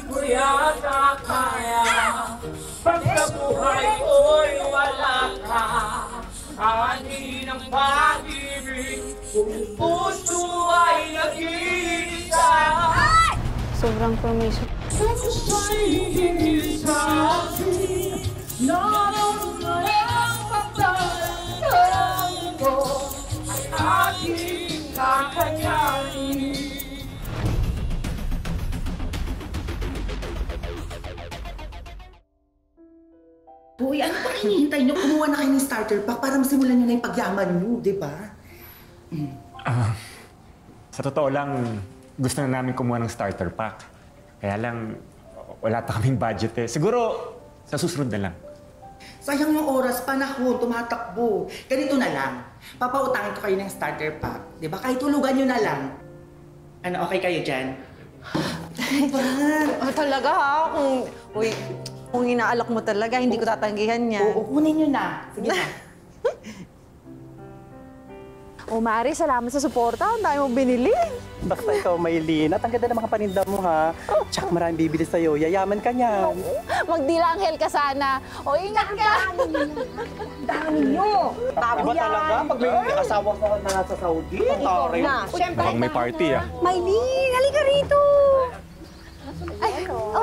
ko yata kaya. Pag sa buhay ko'y wala ka, ani ng pag-ibig, kung puso ay nag-iisa. Sobrang permission. Kung siya'y hihigil sa akin, naroon ang pagdalaman ko ay aking kakayanin. Hoy, ano pa hinihintay niyo? Kumuha na kayo ng starter pack para masimulan niyo na yung pagyaman niyo, di ba? Sa totoo lang, gusto na namin kumuha ng starter pack. Kaya lang, wala pa kaming budget eh. Siguro, sa susunod na lang. Sayang yung oras, panahon, tumatakbo. Ganito na lang. Papautangin ko kayo ng starter pack. Di ba? Kahit tulugan niyo na lang. Ano, okay kayo dyan? Diba? Oh, talaga ha? Kung inaalok mo talaga, hindi ko tatanggihan yan. Oo, kunin niyo na. Sige na. O Mari, salamat sa suporta. Ang dami mong binili. Basta ikaw, Maylin. At ang ganda ng mga paninda mo, ha? Tsaka maraming bibili sa'yo. Yayaman ka niyan. Magdilanghel ka sana. O, ingat ka! Dami niyo! Iba talaga? Pag may asawa ko na nasa Saudi, ang taray. Siyempre. Mukhang may party ah. Maylin, halika rito. Ay, ano?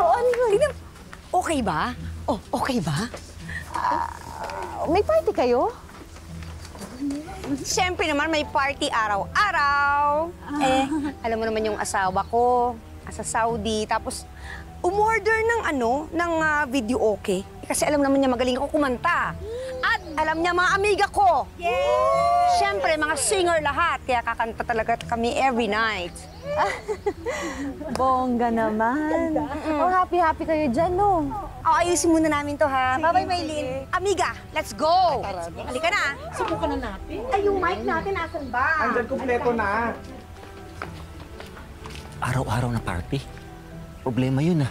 Okay ba? Oh, okay ba? May party kayo? Siyempre naman, may party araw-araw. Alam mo naman yung asawa ko, nasa Saudi. Tapos, umorder ng video okay. Kasi alam naman niya magaling ako kumanta. At alam niya mga amiga ko. Siyempre, mga singer lahat. Kaya kakanta talaga kami every night. Bongga naman. Oh, happy-happy kayo dyan, no? Ayusin muna namin to, ha? Bye-bye, Maylin. Amiga, let's go! Halika na. Subukan na natin. Ay, yung mic natin, nasan ba? Andyan, kumpleto na. Araw-araw na party. Problema yun ah.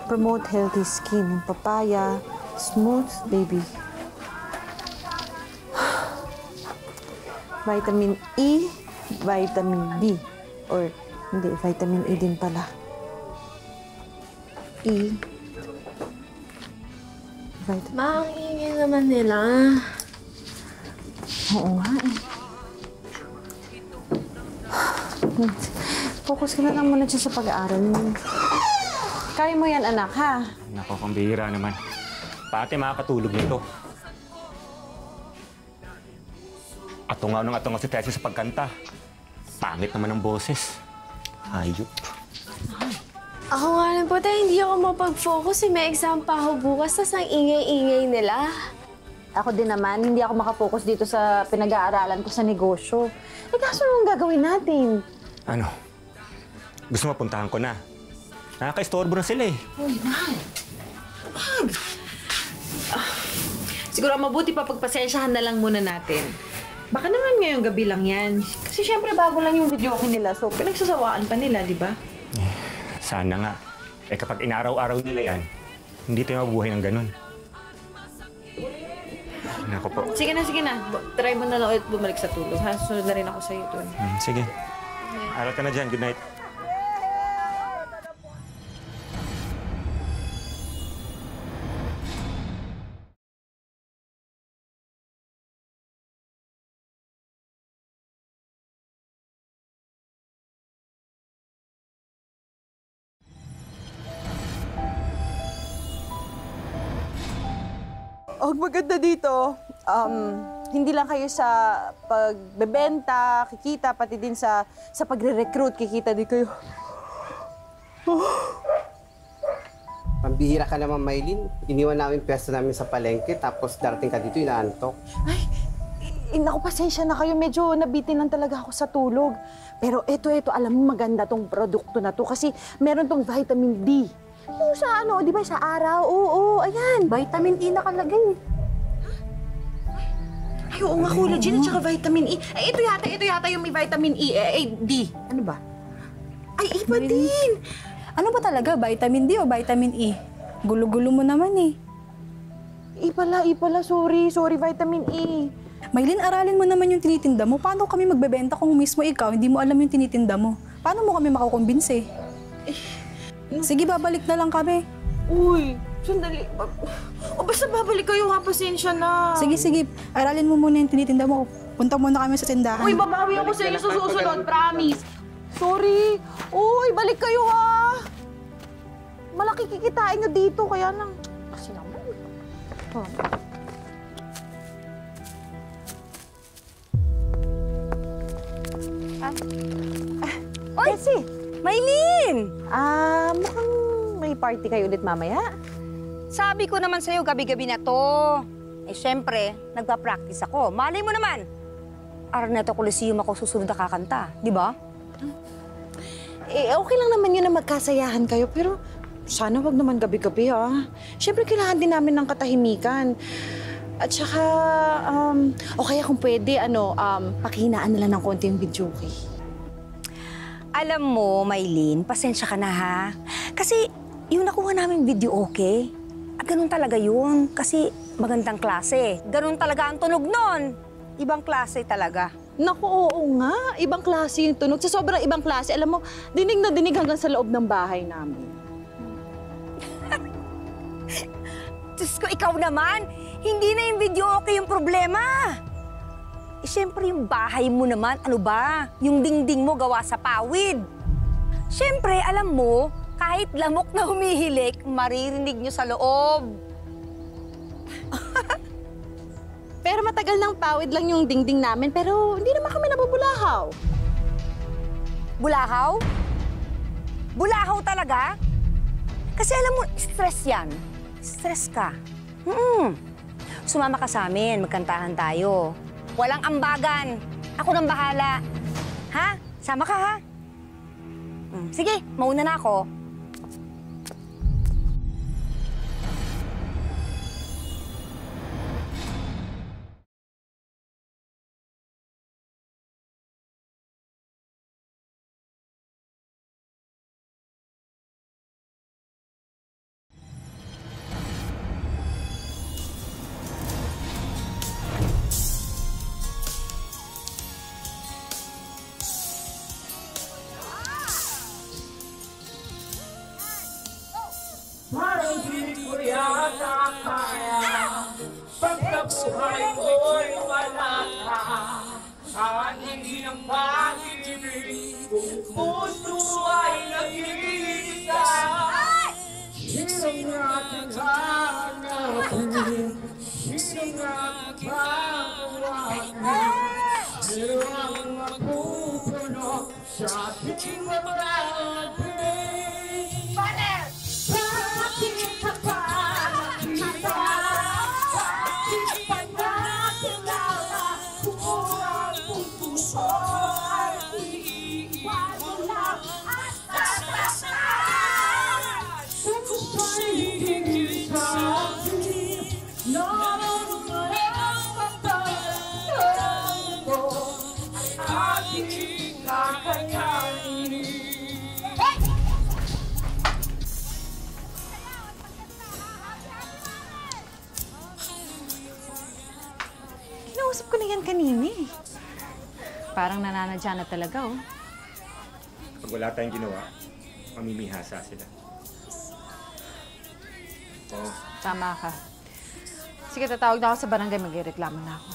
Promote healthy skin. Papaya, smooth baby. Vitamin E, vitamin D. Or, hindi, vitamin E din pala. E. Vitamin. Ma, ang ingay naman nila. Oo nga eh. Focus ka na lang muna siya sa pag-aaral mo. Kaya mo yan, anak, ha? Nako, pambihira naman. Pati makakatulog nito. Atungaw si Tessie sa pagkanta. Pangit naman ang boses. Hayop. Ako nga lang po tayo, hindi ako mapag-focus. May exam pa ako bukas, tas ang ingay-ingay nila. Ako din naman, hindi ako makafocus dito sa pinag-aaralan ko sa negosyo. Eh, kaso anong gagawin natin? Ano? Gusto mo puntahan ko na? Nakaka-istorbo na sila eh. Hoy, man. Siguro mabuti pa pagpasensyahan na lang muna natin. Baka naman ngayong gabi lang yan. Kasi syempre bago lang yung video ko nila, so pinagsasawaan pa nila, di ba? Sana nga. Eh kapag inaraw-araw nila yan, hindi tayo mabuhay ng ganun. Nako po. Sige na. Try mo na lang ulit bumalik sa tulog, ha? Sunod na rin ako sa'yo doon. Sige. Aral ka na dyan. Good night. Ang maganda dito, hindi lang kayo sa pagbebenta, kikita, pati din sa pagre-recruit, kikita din kayo. Pambihira ka naman, Maylin. Iniwan namin pwesto namin sa palengke, tapos darating ka dito, inaantok. Naku, pasensya na kayo. Medyo nabitin lang talaga ako sa tulog. Pero ito, alam mo, maganda tong produkto na to kasi meron tong vitamin D. Yung sa ano, di ba, sa araw? Oo, ayan. Vitamin E nakalagay. Ay, oo nga, collagen at saka vitamin E. Ay, ito yata yung may vitamin E. D. Ano ba? Ay, iba din. Ano ba talaga? Vitamin D o vitamin E? Gulo-gulo mo naman eh. E pala. Sorry, vitamin E. Maylin, aralin mo naman yung tinitinda mo. Paano kami magbebenta kung mismo ikaw, hindi mo alam yung tinitinda mo? Paano mo kami makukumbinse? Sige, babalik na lang kami. Uy, sandali. Basta babalik kayo ha, pasensya na. Sige. Aralin mo muna yung tinitinda mo. Punta muna kami sa tindahan. Uy, babawi ako sa inyo sa susunod, promise. Sorry. Uy, balik kayo ha. Malaki kikitain nyo dito, kaya lang. Kasi naman. Oy! Kasi, Maylin! mukhang may party kayo ulit mamaya. Sabi ko naman sa'yo, gabi-gabi na to. Siyempre, nagpa-practice ako. Malay mo naman. Araneta Coliseum ako susunod na kakanta, di ba? Okay lang naman yun na magkasayahan kayo, pero sana wag naman gabi-gabi, ha? Siyempre, kailangan din namin ng katahimikan. At saka, o kaya kung pwede, pakihinaan na lang ng konti yung video, okay? Alam mo, Maylin, pasensya ka na ha. Kasi yung nakuha namin video okay, ganun talaga yun. Kasi magandang klase. Ganun talaga ang tunog nun. Ibang klase talaga. Naku, oo nga. Ibang klase yung tunog. Sa sobrang ibang klase, alam mo, dinig na dinig hanggang sa loob ng bahay namin. Diyos ko, ikaw naman. Hindi na yung video okay yung problema. Siyempre, yung bahay mo naman, ano ba? Yung dingding mo gawa sa pawid. Siyempre, alam mo, kahit lamok na humihilik, maririnig nyo sa loob. Pero matagal ng pawid lang yung dingding namin, pero hindi naman kami nabubulahaw. Bulahaw? Bulahaw talaga? Kasi alam mo, stress yan. Stress ka. Sumama ka sa amin, magkantahan tayo. Walang ambagan. Ako nang bahala. Ha? Sama ka, ha? Sige, mauna na ako. Parang di ko yata kaya pag nabuhay ko'y wala ka. Hindi ng pag-ibig kung puso ay nag-iisa. Hirang natin hanapin, hirang natin hawakan. Pero ang mapupuno sa ating marami. Kinausap ko na yan kanina eh. Parang nananadya na talaga, oh. Pag wala tayong ginawa, mamimihasa sila. Oo. Tama ka. Sige, tatawag na ako sa barangay, magreklamo na ako.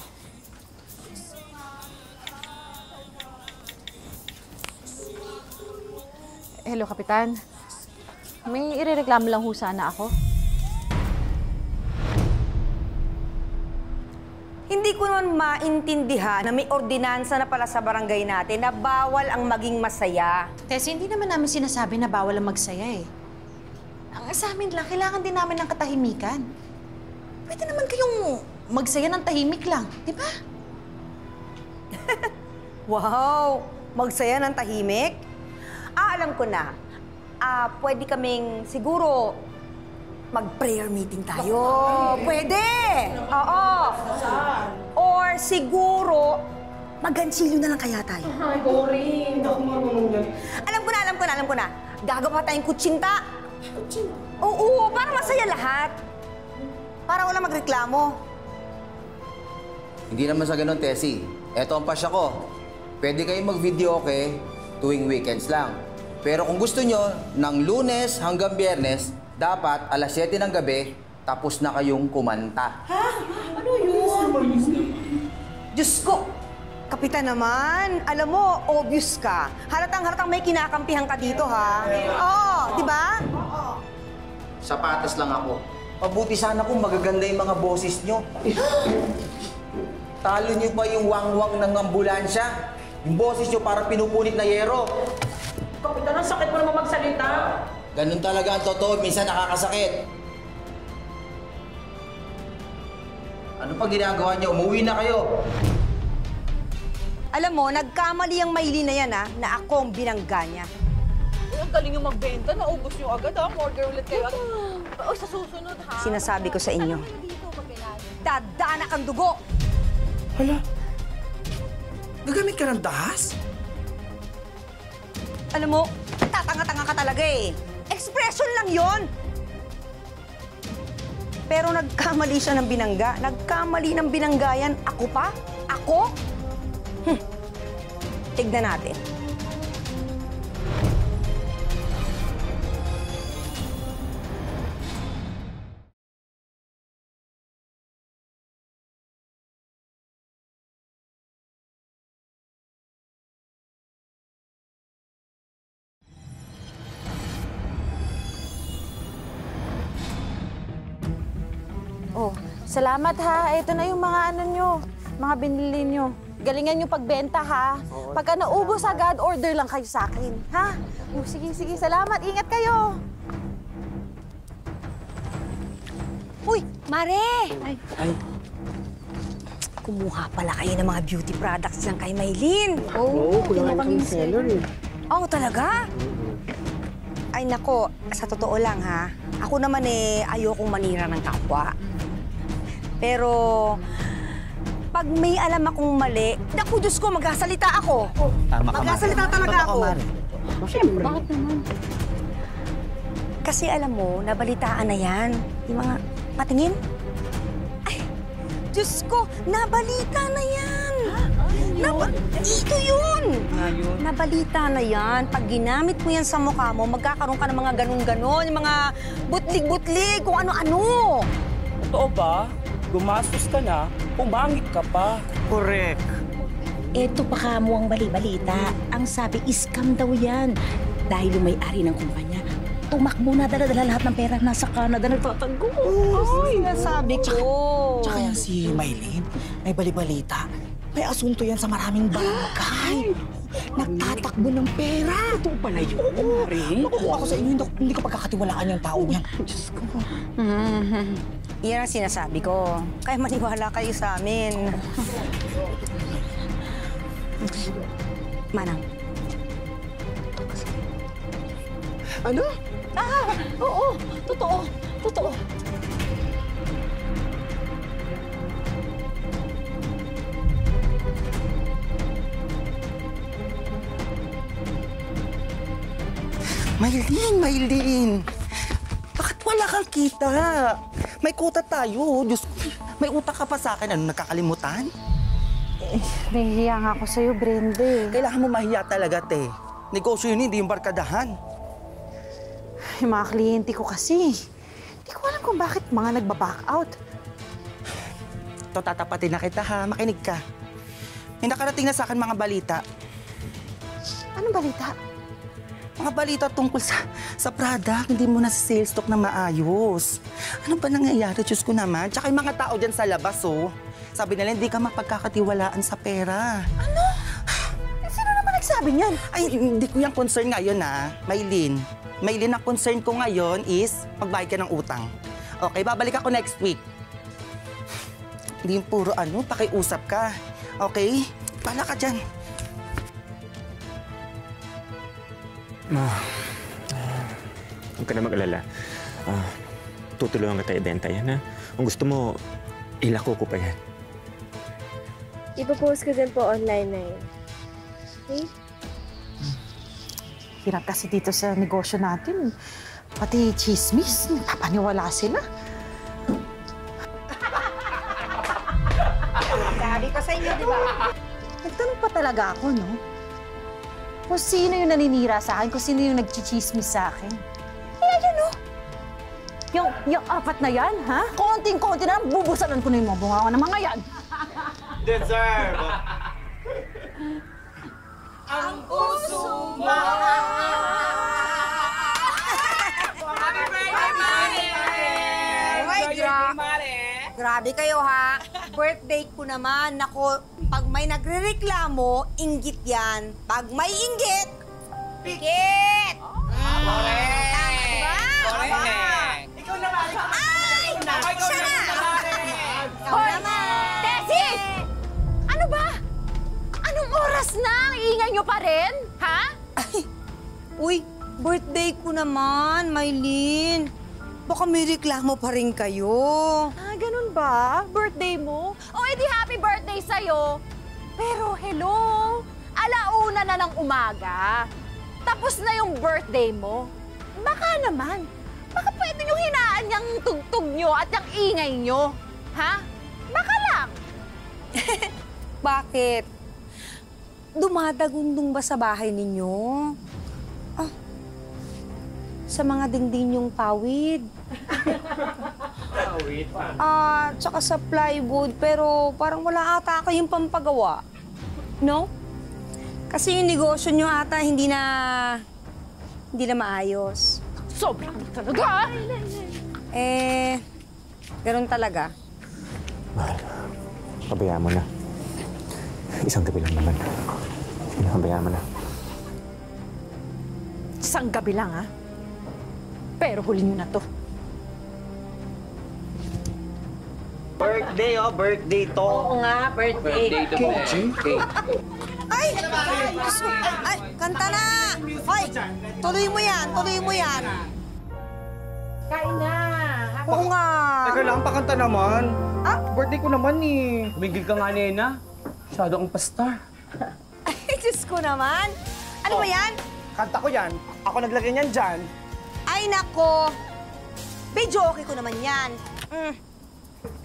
Hello, Kapitan. May irereklamo lang ho sana ako. Hindi ko naman maintindihan na may ordinansa na pala sa barangay natin na bawal ang maging masaya. Tess, hindi naman namin sinasabi na bawal ang magsaya eh. Ang sa amin lang, kailangan din namin ng katahimikan. Pwede naman kayong magsaya ng tahimik lang, di ba? Wow! Magsaya ng tahimik? Alam ko na. Pwede kaming siguro mag-prayer meeting tayo. Pwede! Oo. Or siguro, mag-gansilyo na lang kaya tayo. Ay, boring. Hindi ako marunong yan. Alam ko na. Gagawa tayong kutsinta. Oo, para masaya lahat. Para wala magreklamo. Hindi naman sa ganun, Tessie. Eto ang pasya ko. Pwede kayong mag-video okay tuwing weekends lang. Pero kung gusto nyo, ng Lunes hanggang Biyernes, dapat alas 7 ng gabi, tapos na kayong kumanta. Ha? Ano yun? Diyos ko! Kapitan naman, alam mo, obvious ka. Halatang may kinakampihan ka dito, ha? Oo, di ba? Sapatos lang ako. Mabuti sana kung magaganda yung mga boses nyo. Talo nyo pa yung wangwang ng ambulansya. Yung boses nyo parang pinupunit na yero. Kapitan, ang sakit mo naman magsalita. Ganun talaga ang totoo, minsan nakakasakit. Ano pa ginagawa niyo? Umuwi na kayo. Alam mo, nagkamali ang Maylin na yan, ha? Na ako ang binangga niya. Ang galing yung magbenta, naubos nyo agad ha. Order ulit kayo. O sa susunod ha. Sinasabi ko sa inyo, dadanak ang dugo! Hala, gagamit ka ng dahas? Alam mo, tatanga-tanga ka talaga eh. Expression lang yon. Pero nagkamali siya ng binangga. Nagkamali ng binangga yan. Ako pa? Ako? Tignan natin. Oh, salamat ha. Ito na yung mga ano nyo, mga binili nyo. Galingan nyo pagbenta ha. Pagka naubos agad, order lang kayo sa akin, ha? Oh, sige, salamat. Ingat kayo. Uy, Mare! Ay. Kumuha pala kayo ng mga beauty products lang kay Maylin. Oo, kulangan kami seller eh. Oh, talaga? Ay, nako, sa totoo lang ha. Ako naman eh, ayokong manira ng kapwa. Pero, pag may alam akong mali, naku, Diyos ko, magsasalita ako. Tama ka, Magsasalita talaga ako. Siyempre. Bakit naman? Kasi alam mo, nabalitaan na yan. Yung mga patingin. Ay, Diyos ko, nabalita na yan. Ito yun! Nabalita na yan. Pag ginamit mo yan sa mukha mo, magkakaroon ka ng mga ganun-ganon, yung mga butlig-butlig, kung ano-ano. Totoo ba? Gumastos ka na, pumangit ka pa. Correct. Eto pa ka mo ang bali-balita. Ang sabi, scam daw yan. Dahil yung may-ari ng kumpanya, tumakbo na dala-dala lahat ng pera nasa Canada, nagtatago. Ay, nasabi ko. Tsaka yan si Maylin, may balibalita. May asunto yan sa maraming barangay. Nagtatakbo ng pera. Ito pala yun, Naku, ako sa inyo, hindi ko pagkakatiwalaan yung taong yan. Diyos ko. Yan ang sinasabi ko. Kaya maniwala kayo sa amin. Manang. Ano? Oo, totoo. Maylin! Bakit wala kang kita? May kuta tayo. Diyos ko, may utak ka pa sa akin. Ano, nakakalimutan? Nahihiya nga ako sa'yo, Brenda. Kailangan mo mahiya talaga, te. Negosyo yun, hindi yung barkadahan. Yung mga kliyente ko kasi. Hindi ko alam kung bakit mga nagbaback out. Ito, tatapatin na kita, ha? Makinig ka. May nakarating na sa akin mga balita. Anong balita? Mga balita tungkol sa product, hindi mo na sa sales stock na maayos. Ano ba nangyayari? Diyos ko naman. Tsaka yung mga tao dyan sa labas, oh. Sabi nila, hindi ka mapagkakatiwalaan sa pera. Ano? Sino naman nagsabi niyan? Ay, hindi ko yung concern ngayon, ha. Maylin. Maylin, ang concern ko ngayon is pagbayad ka ng utang. Okay, babalik ako next week. Hindi yung puro pakiusap ka. Okay? Pala ka dyan. Huwag ka na mag-alala. Tutulungan kita ibenta yan, ha? Kung gusto mo, ilako ko pa yan. Ipopost ko din po online na yun. Okay? Hirap kasi dito sa negosyo natin. Pati chismis, papaniwala sila. Sabi ko sa inyo, di ba? Nagtanong pa talaga ako, no? Kung sino yung naninira sa akin, kung sino yung nagchichismis sa akin. Yan, no? Yung apat na yan, ha? Konting-konti na lang, bubusalan ko na yung mga bunga ng mga yan. Deserve! Ang puso mo! Happy birthday, Mare! Grabe kayo, ha? Birthday ko naman. Nako, pag may nagrereklamo, inggit yan. Pag may inggit, pikit! Diba? Ikaw naman! Ay! Siya na! Hoy! Tessie! Ano ba? Anong oras na? Ang ingay nyo pa rin? Ha? Uy, birthday ko naman, Maylin. Baka may reklamo pa rin kayo. Ganun ba? Birthday mo? O, edi happy birthday sa'yo. Pero hello, alauna na ng umaga. Tapos na yung birthday mo. Baka naman, baka pwede nyo hinaan yung tugtog nyo at yung ingay nyo. Ha? Baka lang. Bakit? Dumadagundong ba sa bahay ninyo? Sa mga dingding yung pawid. Pawid? Tsaka sa plywood, pero parang wala ata kayong pampagawa. No? Kasi yung negosyo nyo ata hindi na maayos. Sobrang talaga. Ganun talaga. Mahal, pabayaan mo na. Isang gabi lang naman. Sige na, pabayaan mo na. Isang gabi lang, ha? Pero huli nyo na to. Birthday, birthday to. Oo nga, birthday. Ay! Ay, kanta na! Hoy, tuloy mo yan, tuloy mo yan. Kain na. Oo nga. Teka lang, pakanta naman. Birthday ko naman eh. Tumigil ka nga, Nena. Masyado kang pastar. Ay, Diyos ko naman. Ano ba yan? Kanta ko yan. Ako naglagay niyan dyan. Ay, nako. Medyo okay ko naman yan.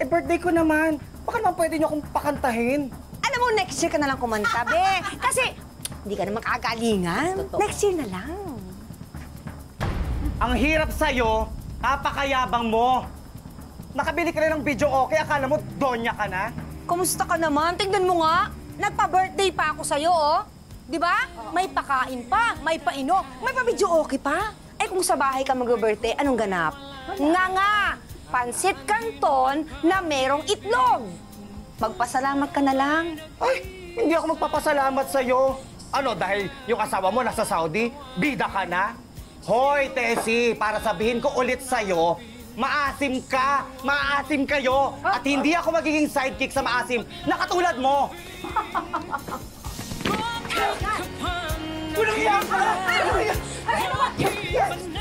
Birthday ko naman. Baka naman pwede niyo akong pakantahin. Alam mo, next year ka na lang kumanta, be. Kasi hindi ka naman kakagalingan. Next year na lang. Ang hirap sa'yo, napakayabang mo. Nakabili ka rin ng video okay, akala mo donya ka na? Kumusta ka naman? Tignan mo nga. Nagpa-birthday pa ako sa'yo, oh. Di ba? May pakain pa, may painom, may pa-video okay pa. Eh kung sa bahay ka mag-birthday, anong ganap? Nga! Pansit canton na merong itlog. Magpasalamat ka na lang. Ay, hindi ako magpapasalamat sa'yo. Ano, dahil yung asawa mo nasa Saudi, bida ka na? Hoy, Tessie, para sabihin ko ulit sa'yo, maasim ka, maasim kayo, at hindi ako magiging sidekick sa maasim na katulad mo. Walang iyak ka!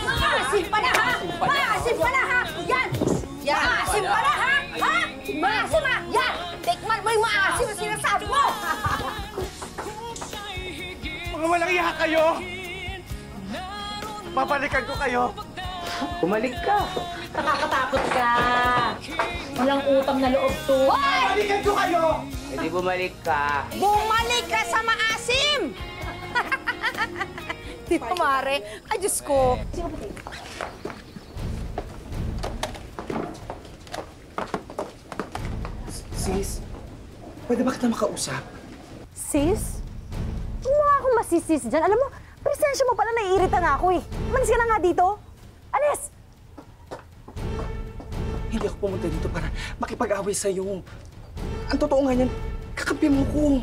Maasim pa na, ha? Maasim pa na, ha? Yan! Maasim pa na, ha? Ha? Maasim, ha? Yan! Tikman mo yung maasim na sinasabi mo! Mga walang iyak kayo! Babalikan ko kayo. Bumalik ka. Nakakatakot ka. Walang utang na loob to. Babalikan ko kayo! Hindi bumalik ka. Bumalik ka sa maasim! Di ba, Mare? Ay, Diyos ko. Sis, pwede ba kita makausap? Sis? Huwag mo nga akong masisis dyan. Alam mo, presensya mo pala, naiirita na ako eh. Umalis ka na nga dito. Alis! Hindi ako pumunta dito para makipag-away sa'yo. Ang totoo nga yan, kakampi mo ko.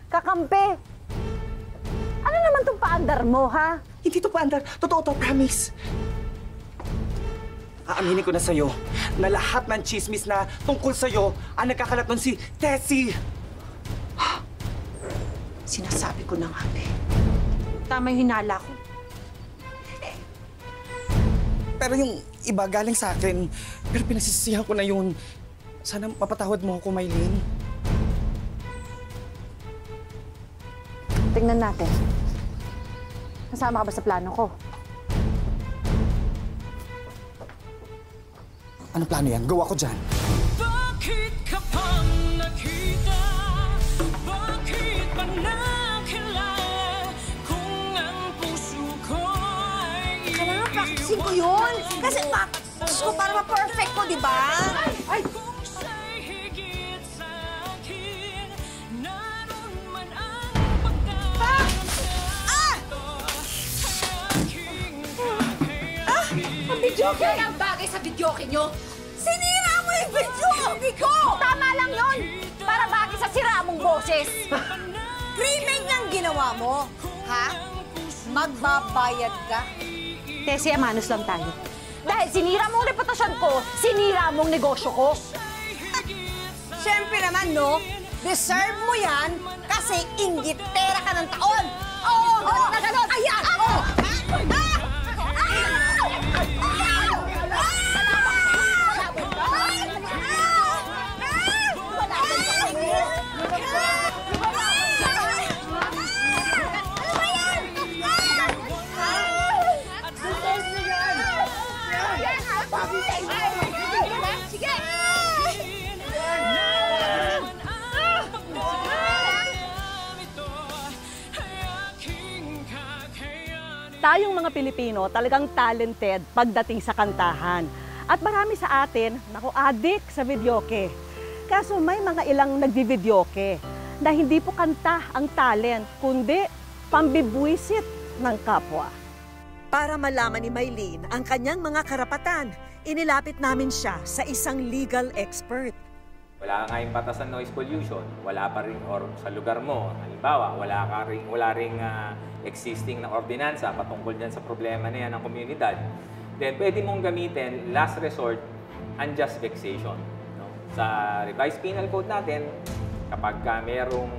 Kakampi? Ano naman tong paandar mo, ha? Hindi to paandar. Totoo to, promise. Aaminin ko na sa'yo na lahat ng chismis na tungkol sa'yo ang nagkakalat nun si Tessie. Sinasabi ko na nga, Tama yung hinala ko. Pero yung iba galing sa akin, pero pinasisisihan ko na yun. Sana mapatawad mo ako, Maylin. Tingnan natin. Kasama ka ba sa plano ko? Anong plano yan? Gawa ko dyan. Bakit ka pang nakita? Bakit ba nakilala? Kung ang puso ko ay Kailangan practicing ko yun. Kasi practice ko para ma-perfect ko, di ba? Ay! kung siya'y higit sa akin, naroon man ang Ang videoke! Ang bagay sa videoke nyo! Sinira mo yung videoke ko! Tama lang yun! Para bagay sa sira mong boses! Krimen ang ginawa mo, ha? Magbabayad ka? Tessie, amanos lang tayo. Dahil sinira mong reputasyon ko, sinira mong negosyo ko. Siyempre naman, no? Deserve mo yan kasi inggitera ka ng taon! Oo! Ganun na ganun! Ayan! Oo! Tayong mga Pilipino talagang talented pagdating sa kantahan. At marami sa atin, addict sa videoke. Kaso may mga ilang nagdi-videoke na hindi po kanta ang talent, kundi pambibwisit ng kapwa. Para malaman ni Maylin ang kanyang mga karapatan, inilapit namin siya sa isang legal expert. Wala nga yung batas ng noise pollution, wala pa rin, or sa lugar mo, halimbawa, wala ring existing na ordinansa patungkol dyan sa problema na yan ng komunidad, then pwede mong gamitin, last resort, unjust vexation. No? Sa revised penal code natin, kapag merong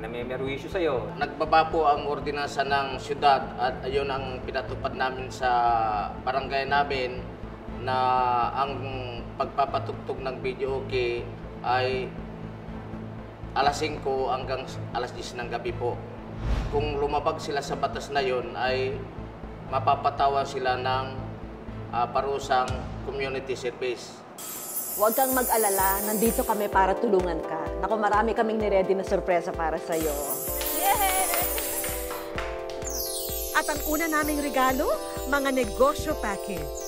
namemeruisyo sa'yo. Nagbaba po ang ordinansa ng syudad at ayun ang pinatupad namin sa barangay namin na ang pagpapatugtog ng videoke ay alas 5 hanggang alas 10 ng gabi po. Kung lumabag sila sa batas na yon ay mapapatawan sila ng parusang community service. Huwag kang mag-alala, nandito kami para tulungan ka. Naku, marami kaming niredy na sorpresa para sa'yo. At ang una naming regalo, mga negosyo package.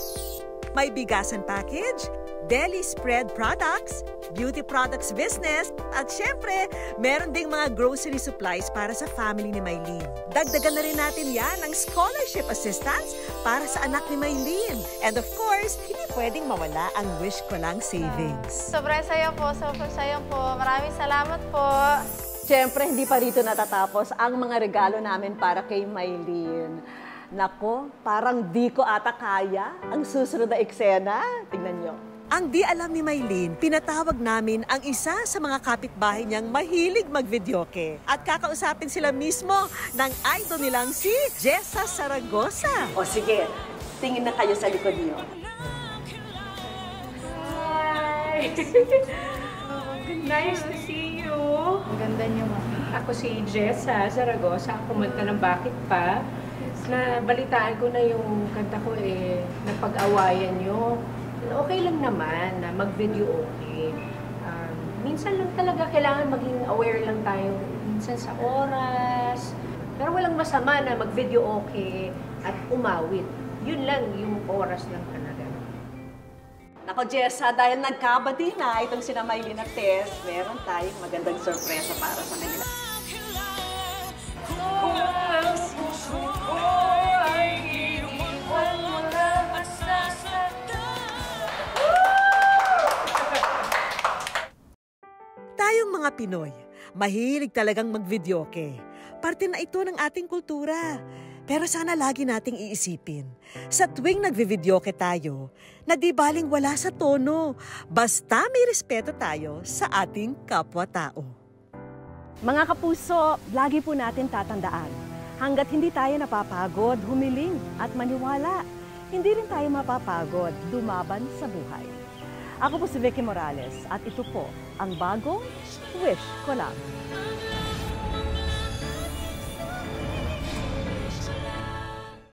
May bigasan package, deli spread products, beauty products business, at syempre, meron ding mga grocery supplies para sa family ni Maylin. Dagdagan na rin natin yan ng scholarship assistance para sa anak ni Maylin. And of course, hindi pwedeng mawala ang Wish Ko Lang savings. Sobrang saya po, sobrang saya po. Maraming salamat po. Siyempre, hindi pa rito natatapos ang mga regalo namin para kay Maylin. Nako, parang di ko ata kaya ang susunod na eksena. Tingnan nyo. Ang di alam ni Maylin, pinatawag namin ang isa sa mga kapitbahay niyang mahilig mag-videoke. At kakausapin sila mismo ng idol nilang si Jessa Saragosa. O sige, tingin na kayo sa likod niyo. Hi! Nice to see you. Ang ganda niyo, Mami. Ako si Jessa Saragosa. Ang kumanta ng Bakit Pa. Nabalitaan ko na yung kanta ko napag-awayan niyo. Okay lang naman na mag-video okay. Minsan lang talaga kailangan maging aware lang tayo. Minsan sa oras. Pero walang masama na mag-video okay at umawit. Yun lang yung oras lang talaga. Nako, Jessa, dahil nagkabati na itong sina Maylin at Tess, meron tayong magandang sorpresa para sa kanila. Kung ang puso Pinoy, mahilig talagang mag-videoke. Parte na ito ng ating kultura. Pero sana lagi nating iisipin, sa tuwing nagvi-videoke tayo, na di baling wala sa tono, basta may respeto tayo sa ating kapwa-tao. Mga kapuso, lagi po natin tatandaan, hanggat hindi tayo napapagod, humiling at maniwala, hindi rin tayo mapapagod, lumaban sa buhay. Ako po si Vicky Morales at ito po ang bagong Wish Ko Lang.